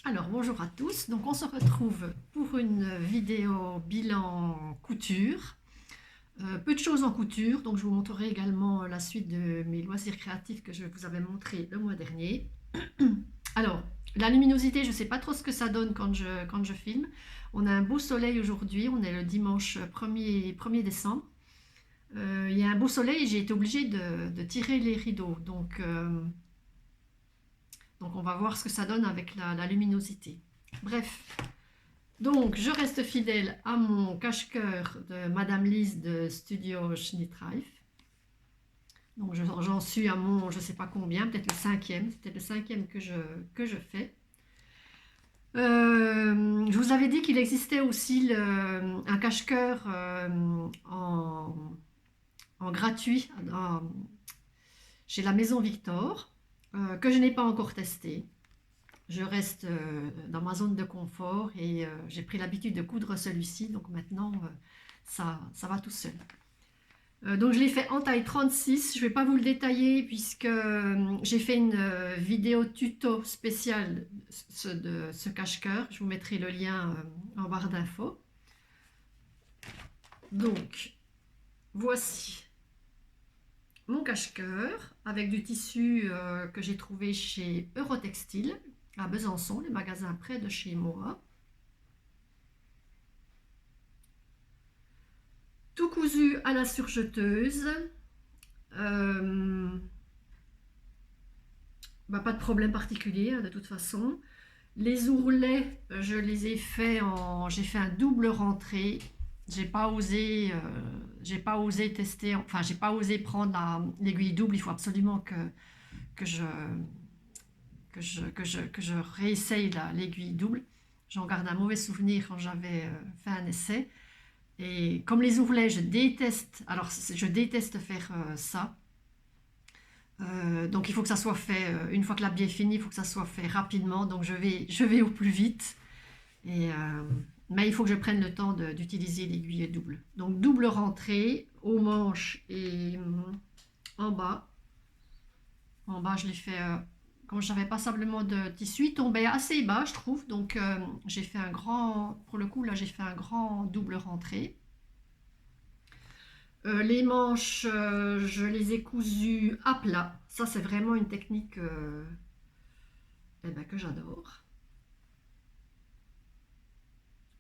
Alors bonjour à tous, donc on se retrouve pour une vidéo bilan couture. Peu de choses en couture, donc je vous montrerai également la suite de mes loisirs créatifs que je vous avais montré le mois dernier. Alors, la luminosité, je ne sais pas trop ce que ça donne quand je filme. On a un beau soleil aujourd'hui, on est le dimanche 1er décembre. Il y a un beau soleil et j'ai été obligée de tirer les rideaux, donc on va voir ce que ça donne avec la luminosité. Bref, donc je reste fidèle à mon cache-cœur de Madame Lise de Studio Schnittreif. Donc j'en suis à mon, je ne sais pas combien, peut-être le cinquième, c'était le cinquième que je fais. Je vous avais dit qu'il existait aussi un cache-cœur en gratuit chez la Maison Victor, que je n'ai pas encore testé. Je reste dans ma zone de confort et j'ai pris l'habitude de coudre celui-ci, donc maintenant ça va tout seul. Donc je l'ai fait en taille 36, je ne vais pas vous le détailler puisque j'ai fait une vidéo tuto spéciale de ce cache-cœur, je vous mettrai le lien en barre d'infos. Donc voici mon cache-cœur avec du tissu que j'ai trouvé chez Eurotextile à Besançon, les magasins près de chez moi. Tout cousu à la surjeteuse. Pas de problème particulier de toute façon. Les ourlets, je les ai fait j'ai fait un double rentré. J'ai pas osé tester, enfin j'ai pas osé prendre l'aiguille double. Il faut absolument que je réessaye l'aiguille double. J'en garde un mauvais souvenir quand j'avais fait un essai. Et comme les ourlets, je déteste faire ça. Donc il faut que ça soit fait, une fois que l'habit est fini, il faut que ça soit fait rapidement. Donc je vais au plus vite. Mais il faut que je prenne le temps d'utiliser l'aiguille double. Donc double rentrée aux manches et en bas. En bas, je l'ai fait quand j'avais passablement de tissu. Il tombait assez bas, je trouve. Donc j'ai fait un grand, pour le coup là, j'ai fait un grand double rentrée. Les manches, je les ai cousues à plat. Ça, c'est vraiment une technique que j'adore.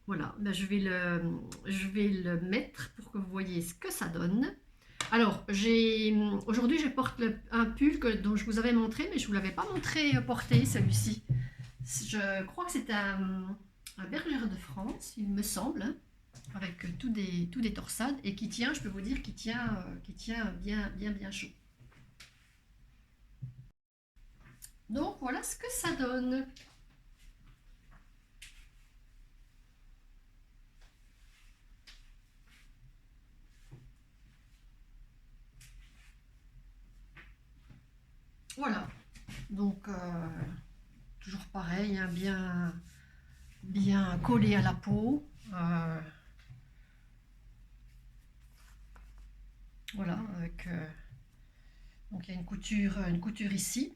Voilà, je vais le mettre pour que vous voyez ce que ça donne. Alors, aujourd'hui, je porte un pull dont je vous avais montré, mais je ne vous l'avais pas montré porter, celui-ci. Je crois que c'est un Bergère de France, il me semble, hein, avec tout des torsades, et qui tient, je peux vous dire, qui tient bien chaud. Donc, voilà ce que ça donne. Voilà, donc toujours pareil, hein, bien collé à la peau. Voilà, donc il y a une couture ici.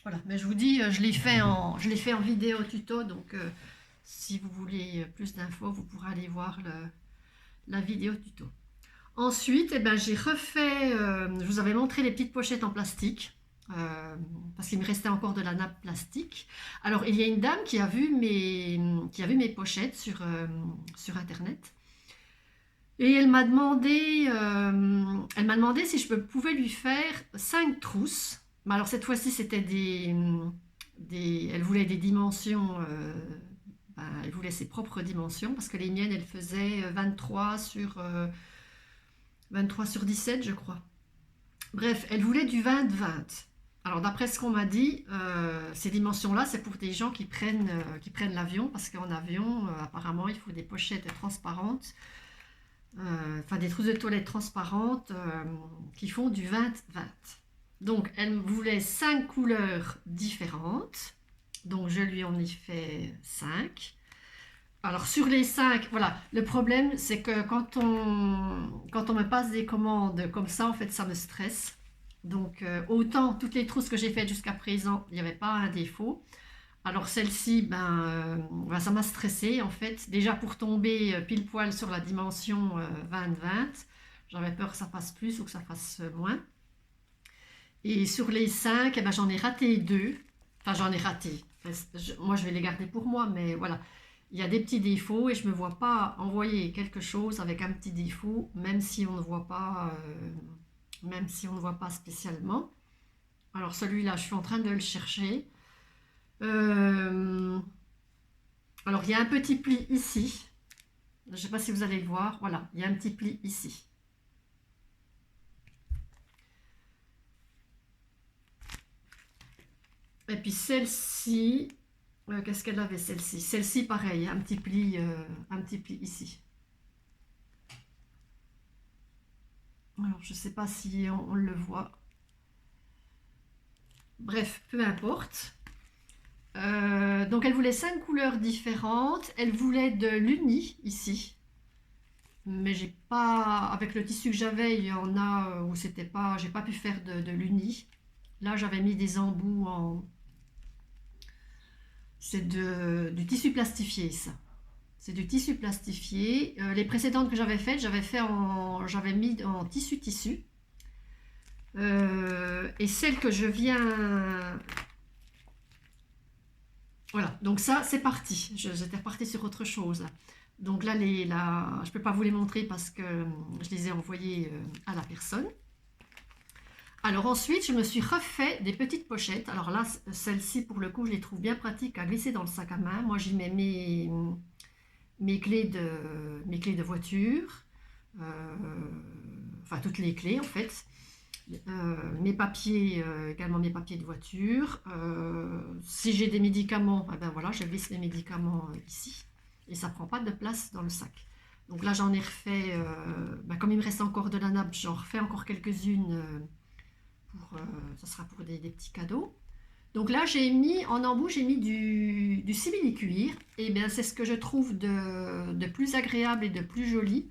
Voilà, mais je vous dis, je l'ai fait en vidéo tuto, donc si vous voulez plus d'infos, vous pourrez aller voir la vidéo tuto. Ensuite, j'ai refait, je vous avais montré les petites pochettes en plastique, parce qu'il me restait encore de la nappe plastique. Alors, il y a une dame qui a vu mes pochettes sur Internet, et elle m'a demandé si je pouvais lui faire 5 trousses. Mais alors, cette fois-ci, c'était elle voulait des dimensions, elle voulait ses propres dimensions, parce que les miennes, elles faisaient 23 sur 17, je crois. Bref, elle voulait du 20-20. Alors, d'après ce qu'on m'a dit, ces dimensions-là, c'est pour des gens qui prennent l'avion, parce qu'en avion, apparemment, il faut des pochettes transparentes, des trousses de toilette transparentes qui font du 20-20. Donc, elle voulait 5 couleurs différentes. Donc, je lui en ai fait 5. Alors sur les 5, voilà, le problème c'est que quand on me passe des commandes comme ça, en fait ça me stresse. Donc autant toutes les trousses que j'ai faites jusqu'à présent, il n'y avait pas un défaut. Alors celle-ci, ben, ça m'a stressée en fait. Déjà pour tomber pile poil sur la dimension 20-20, j'avais peur que ça fasse plus ou que ça fasse moins. Et sur les 5, eh ben, j'en ai raté 2. Enfin, j'en ai raté. Moi, je vais les garder pour moi, mais voilà. Il y a des petits défauts et je ne me vois pas envoyer quelque chose avec un petit défaut, même si on ne voit pas, même si on ne voit pas spécialement. Alors celui-là, je suis en train de le chercher. Euh, alors, il y a un petit pli ici. Je ne sais pas si vous allez le voir. Voilà, il y a un petit pli ici. Et puis celle-ci, qu'est-ce qu'elle avait celle-ci? Celle-ci, pareil, un petit pli ici. Alors, je ne sais pas si on le voit. Bref, peu importe. Donc, elle voulait 5 couleurs différentes. Elle voulait de l'uni ici. Mais j'ai pas, avec le tissu que j'avais, il y en a où c'était pas, j'ai pas pu faire de l'uni. Là, j'avais mis des embouts en, c'est du tissu plastifié, ça. C'est du tissu plastifié. Les précédentes que j'avais faites, j'avais mis en tissu. Et celle que je viens... Voilà, donc ça, c'est parti. J'étais repartie sur autre chose. Donc là, je ne peux pas vous les montrer parce que je les ai envoyées à la personne. Alors ensuite, je me suis refait des petites pochettes. Alors là, celle-ci, pour le coup, je les trouve bien pratiques à glisser dans le sac à main. Moi, j'y mets mes clés de voiture, enfin toutes les clés en fait, mes papiers, également mes papiers de voiture. Si j'ai des médicaments, eh ben voilà, je glisse les médicaments ici et ça prend pas de place dans le sac. Donc là, j'en ai refait, comme il me reste encore de la nappe, j'en refais encore quelques-unes. Ça sera pour des petits cadeaux. Donc là, j'ai mis en embout, j'ai mis du simili-cuir. Et bien, c'est ce que je trouve de plus agréable et de plus joli.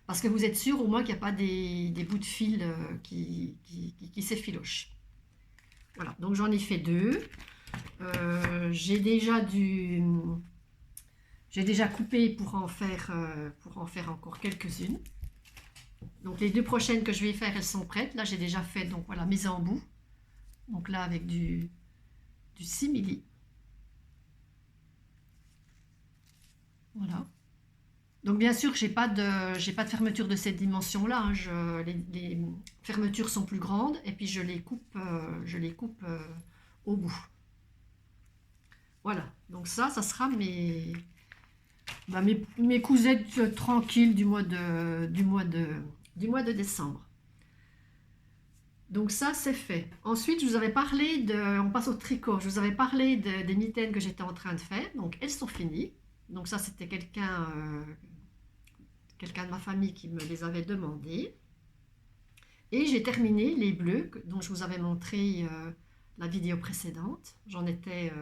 Parce que vous êtes sûr au moins qu'il n'y a pas des bouts de fil qui s'effilochent. Voilà, donc j'en ai fait 2. J'ai déjà coupé pour en faire encore quelques-unes. Donc les 2 prochaines que je vais faire, elles sont prêtes. Là, j'ai déjà fait donc voilà mes embouts. Donc là, avec du simili. Voilà. Donc bien sûr, j'ai pas de fermeture de cette dimension-là. Hein. Les fermetures sont plus grandes et puis je les coupe au bout. Voilà. Donc ça sera mes cousettes tranquilles du mois de décembre. Donc ça, c'est fait. Ensuite, je vous avais parlé on passe au tricot. Je vous avais parlé des mitaines que j'étais en train de faire. Donc elles sont finies. Donc ça, c'était quelqu'un de ma famille qui me les avait demandées. Et j'ai terminé les bleus dont je vous avais montré la vidéo précédente. J'en étais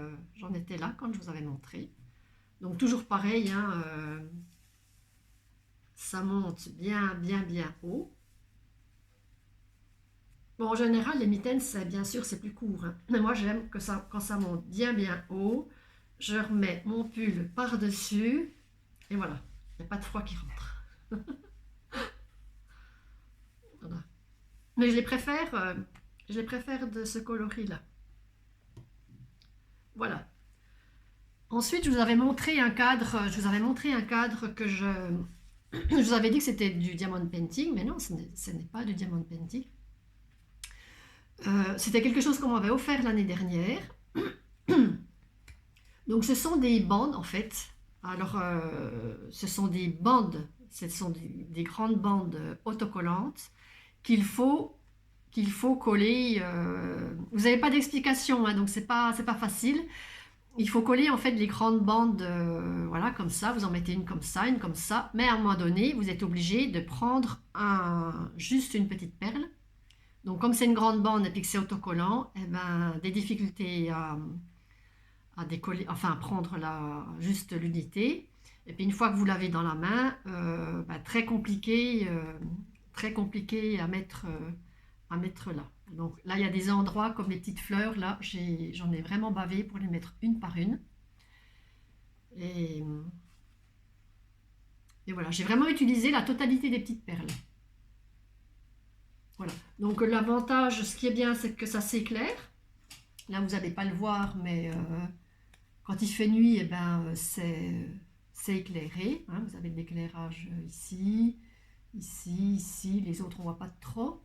là quand je vous avais montré. Donc toujours pareil, hein, ça monte bien haut. Bon, en général, les mitaines, bien sûr, c'est plus court. Hein. Mais moi, j'aime que quand ça monte bien haut, je remets mon pull par-dessus. Et voilà, il n'y a pas de froid qui rentre. Voilà. Mais je les préfère de ce coloris-là. Voilà. Ensuite, je vous avais montré un cadre que je vous avais dit que c'était du diamond painting, mais non, ce n'est pas du diamond painting. C'était quelque chose qu'on m'avait offert l'année dernière. Donc ce sont des bandes en fait. Alors ce sont des bandes, ce sont des grandes bandes autocollantes qu'il faut coller. Vous n'avez pas d'explication, hein, donc c'est pas facile. Il faut coller en fait les grandes bandes, voilà, comme ça. Vous en mettez une comme ça, mais à un moment donné, vous êtes obligé de prendre juste une petite perle. Donc comme c'est une grande bande et puis que c'est autocollant, eh ben, des difficultés à décoller, enfin à prendre juste l'unité. Et puis une fois que vous l'avez dans la main, très compliqué à mettre à mettre là. Donc là, il y a des endroits comme les petites fleurs, là, j'en ai vraiment bavé pour les mettre une par une. Et voilà, j'ai vraiment utilisé la totalité des petites perles. Voilà, donc l'avantage, ce qui est bien, c'est que ça s'éclaire. Là, vous n'allez pas le voir, mais quand il fait nuit, eh ben, c'est éclairé. Hein. Vous avez de l'éclairage ici, ici, ici. Les autres, on ne voit pas trop.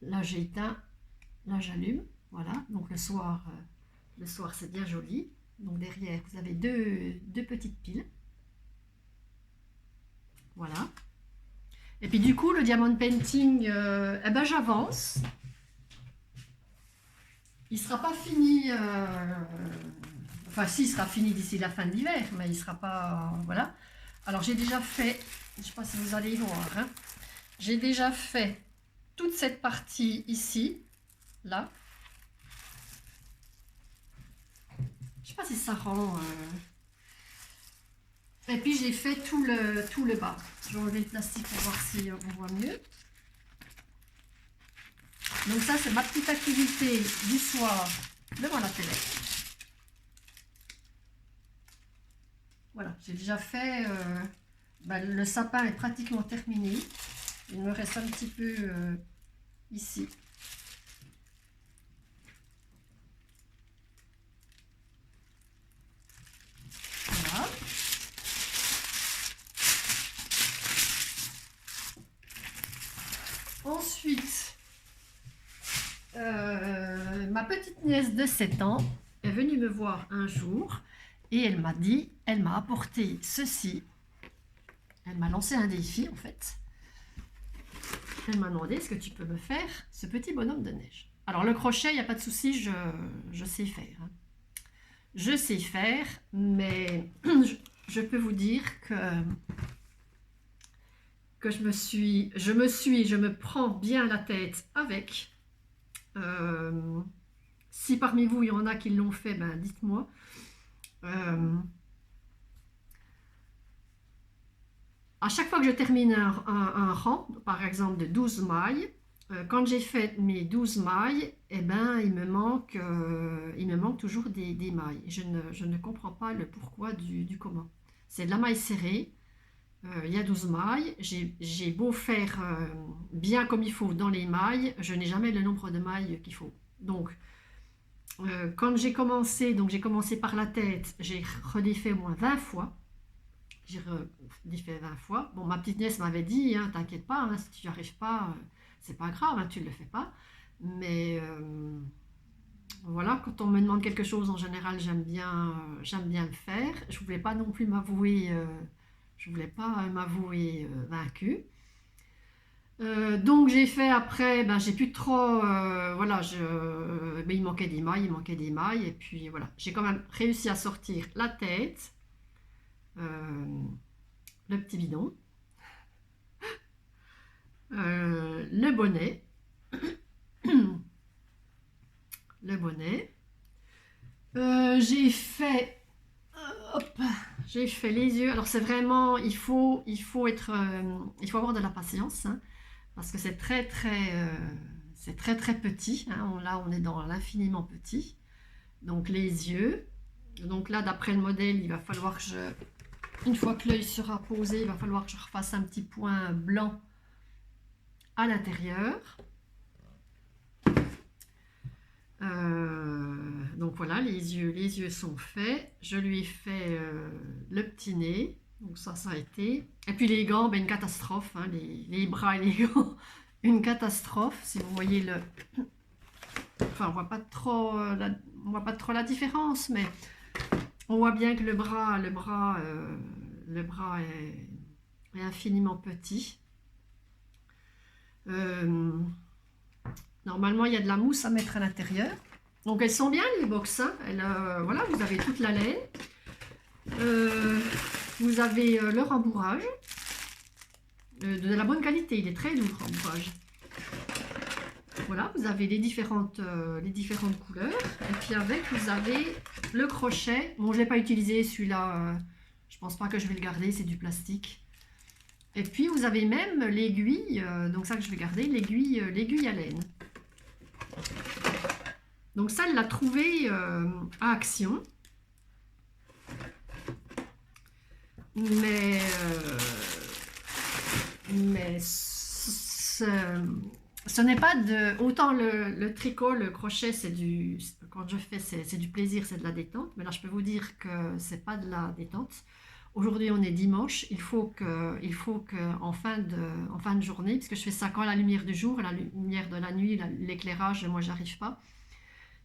Là, j'ai éteint. Là, j'allume. Voilà, donc le soir c'est bien joli. Donc derrière, vous avez deux petites piles. Voilà. Et puis du coup, le diamond painting, eh ben, j'avance. Il ne sera pas fini, enfin si, il sera fini d'ici la fin de l'hiver, mais il ne sera pas, voilà. Alors j'ai déjà fait, je ne sais pas si vous allez y voir, hein, j'ai déjà fait toute cette partie ici, là. Je ne sais pas si ça rend... Et puis j'ai fait tout le bas. Je vais enlever le plastique pour voir si on voit mieux. Donc ça, c'est ma petite activité du soir devant la télé. Voilà, j'ai déjà fait... le sapin est pratiquement terminé. Il me reste un petit peu ici. Voilà. Ensuite, ma petite nièce de 7 ans est venue me voir un jour et elle m'a dit, elle m'a apporté ceci. Elle m'a lancé un défi en fait. Elle m'a demandé, est-ce que tu peux me faire ce petit bonhomme de neige? Alors le crochet, il n'y a pas de souci, je sais faire. Hein. Je sais faire, mais je peux vous dire que je me prends bien la tête avec. Si parmi vous, il y en a qui l'ont fait, ben dites-moi. À chaque fois que je termine un rang, par exemple de 12 mailles, quand j'ai fait mes 12 mailles, eh ben, il me manque toujours des mailles. Je ne comprends pas le pourquoi du comment. C'est de la maille serrée, il y a 12 mailles, j'ai beau faire bien comme il faut dans les mailles, je n'ai jamais le nombre de mailles qu'il faut. Donc, quand j'ai commencé par la tête, j'ai redéfait au moins 20 fois. J'ai redéfait 20 fois. Bon, ma petite nièce m'avait dit, hein, t'inquiète pas, hein, si tu n'y arrives pas, c'est pas grave, hein, tu ne le fais pas. Mais voilà, quand on me demande quelque chose, en général, j'aime bien le faire. Je voulais pas non plus m'avouer, vaincue. Donc j'ai fait après, ben, j'ai plus trop, voilà, ben, il manquait des mailles, et puis voilà, j'ai quand même réussi à sortir la tête, le petit bidon, le bonnet, j'ai fait, j'ai fait les yeux. Alors c'est vraiment, il faut avoir de la patience, hein, parce que c'est très petit. Hein. Là, on est dans l'infiniment petit. Donc les yeux. Donc là, d'après le modèle, il va falloir que une fois que l'œil sera posé, il va falloir que je refasse un petit point blanc à l'intérieur. Donc voilà, les yeux sont faits. Je lui ai fait le petit nez. Donc ça a été. Et puis les gants, ben, une catastrophe. Hein, les bras et les gants, une catastrophe. Si vous voyez le... Enfin, on voit pas trop la différence, mais on voit bien que le bras est infiniment petit. Normalement, il y a de la mousse à mettre à l'intérieur. Donc, elles sont bien, les box. Hein. Voilà, vous avez toute la laine. Vous avez le rembourrage. De la bonne qualité. Il est très lourd, le rembourrage. Voilà, vous avez les différentes couleurs. Et puis avec, vous avez le crochet. Bon, je ne l'ai pas utilisé, celui-là. Je ne pense pas que je vais le garder, c'est du plastique. Et puis vous avez même l'aiguille, donc ça que je vais garder, l'aiguille à laine. Donc ça, elle l'a trouvé à Action. Mais ce n'est pas de... Autant le tricot, le crochet, c'est du... Quand je fais, c'est du plaisir, c'est de la détente. Mais là, je peux vous dire que c'est pas de la détente. Aujourd'hui, on est dimanche. Il faut que en fin de journée, puisque je fais ça quand la lumière du jour, la lumière de la nuit, l'éclairage, moi, j'arrive pas.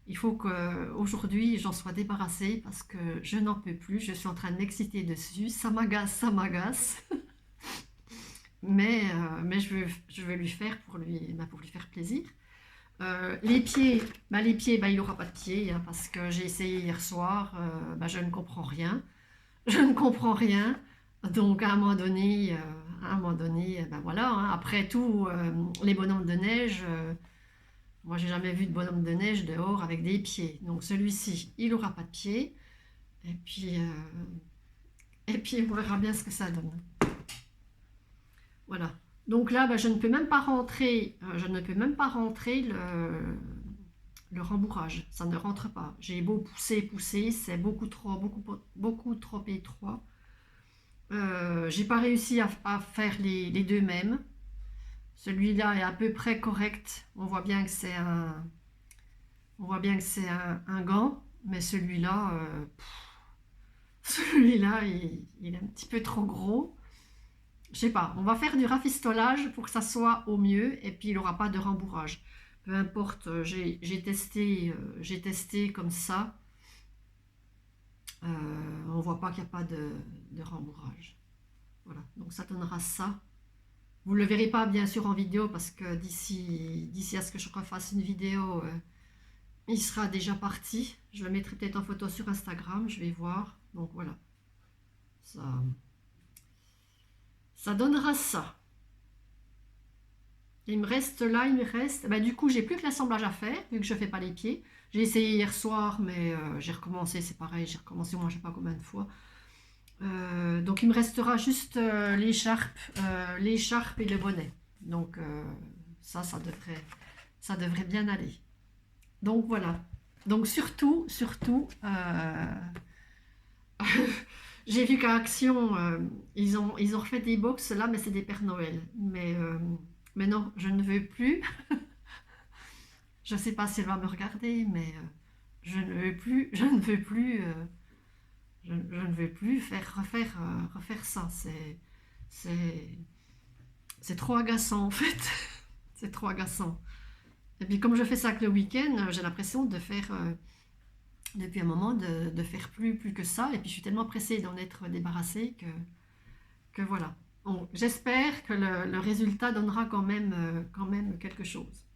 Il faut qu'aujourd'hui, j'en sois débarrassée parce que je n'en peux plus. Je suis en train de m'exciter dessus. Ça m'agace, ça m'agace. mais je vais lui faire pour lui faire plaisir. Les pieds, il n'aura pas de pieds hein, parce que j'ai essayé hier soir. Je ne comprends rien. Je ne comprends rien. Donc à un moment donné, voilà. Hein, après tout, les bonhommes de neige... moi, j'ai jamais vu de bonhomme de neige dehors avec des pieds. Donc celui-ci, il n'aura pas de pieds. Et puis on verra bien ce que ça donne. Voilà. Donc là, je ne peux même pas rentrer. Le rembourrage. Ça ne rentre pas. J'ai beau pousser, c'est beaucoup trop étroit. J'ai pas réussi à faire les deux mêmes. Celui-là est à peu près correct. On voit bien que c'est un gant, mais celui-là, il est un petit peu trop gros. Je sais pas, on va faire du rafistolage pour que ça soit au mieux et puis il n'aura pas de rembourrage. Peu importe, j'ai testé comme ça. On voit pas qu'il n'y a pas de rembourrage. Voilà, donc ça donnera ça. Vous ne le verrez pas bien sûr en vidéo parce que d'ici à ce que je refasse une vidéo, il sera déjà parti. Je le mettrai peut-être en photo sur Instagram, je vais voir. Donc voilà, ça donnera ça. Il me reste, du coup, j'ai plus que l'assemblage à faire, vu que je ne fais pas les pieds. J'ai essayé hier soir, mais j'ai recommencé, c'est pareil, j'ai recommencé au moins je ne sais pas combien de fois. Donc il me restera juste l'écharpe et le bonnet. Donc ça devrait bien aller. Donc voilà. Donc surtout, j'ai vu qu'à Action, ils ont refait des box là, mais c'est des Pères Noël. Mais non, je ne veux plus. Je ne sais pas si elle va me regarder, mais je ne veux plus. Je ne veux plus refaire ça. C'est trop agaçant en fait. C'est trop agaçant. Et puis comme je fais ça que le week-end, j'ai l'impression de faire, depuis un moment, de faire plus que ça. Et puis je suis tellement pressée d'en être débarrassée que voilà. Bon, j'espère que le résultat donnera quand même quelque chose.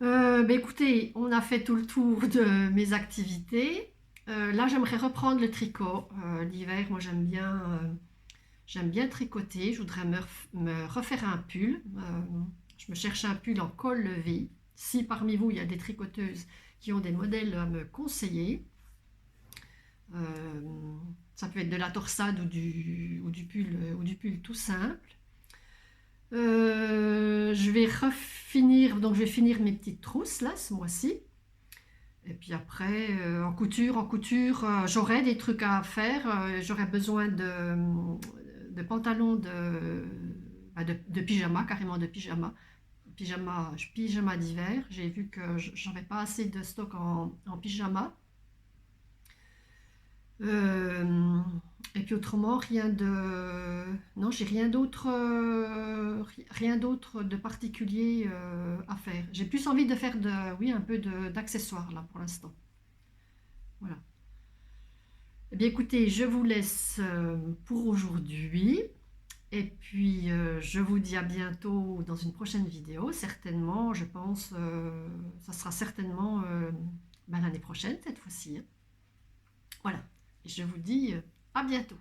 Écoutez, on a fait tout le tour de mes activités. Là, j'aimerais reprendre le tricot. L'hiver, moi, j'aime bien tricoter. Je voudrais me refaire un pull. Je me cherche un pull en col levé. Si parmi vous, il y a des tricoteuses qui ont des modèles à me conseiller, ça peut être de la torsade ou du pull tout simple. Je vais finir mes petites trousses là ce mois-ci. Et puis après, en couture, j'aurai des trucs à faire. J'aurai besoin de pantalons de pyjama, carrément de pyjama. Pyjama d'hiver. J'ai vu que j'avais pas assez de stock en pyjama. Et puis autrement, non, j'ai rien d'autre de particulier à faire. J'ai plus envie de faire un peu d'accessoires là pour l'instant. Voilà. Eh bien écoutez, je vous laisse pour aujourd'hui. Et puis je vous dis à bientôt dans une prochaine vidéo. Certainement, je pense, ça sera certainement l'année prochaine cette fois-ci. Hein. Voilà. Et je vous dis à bientôt.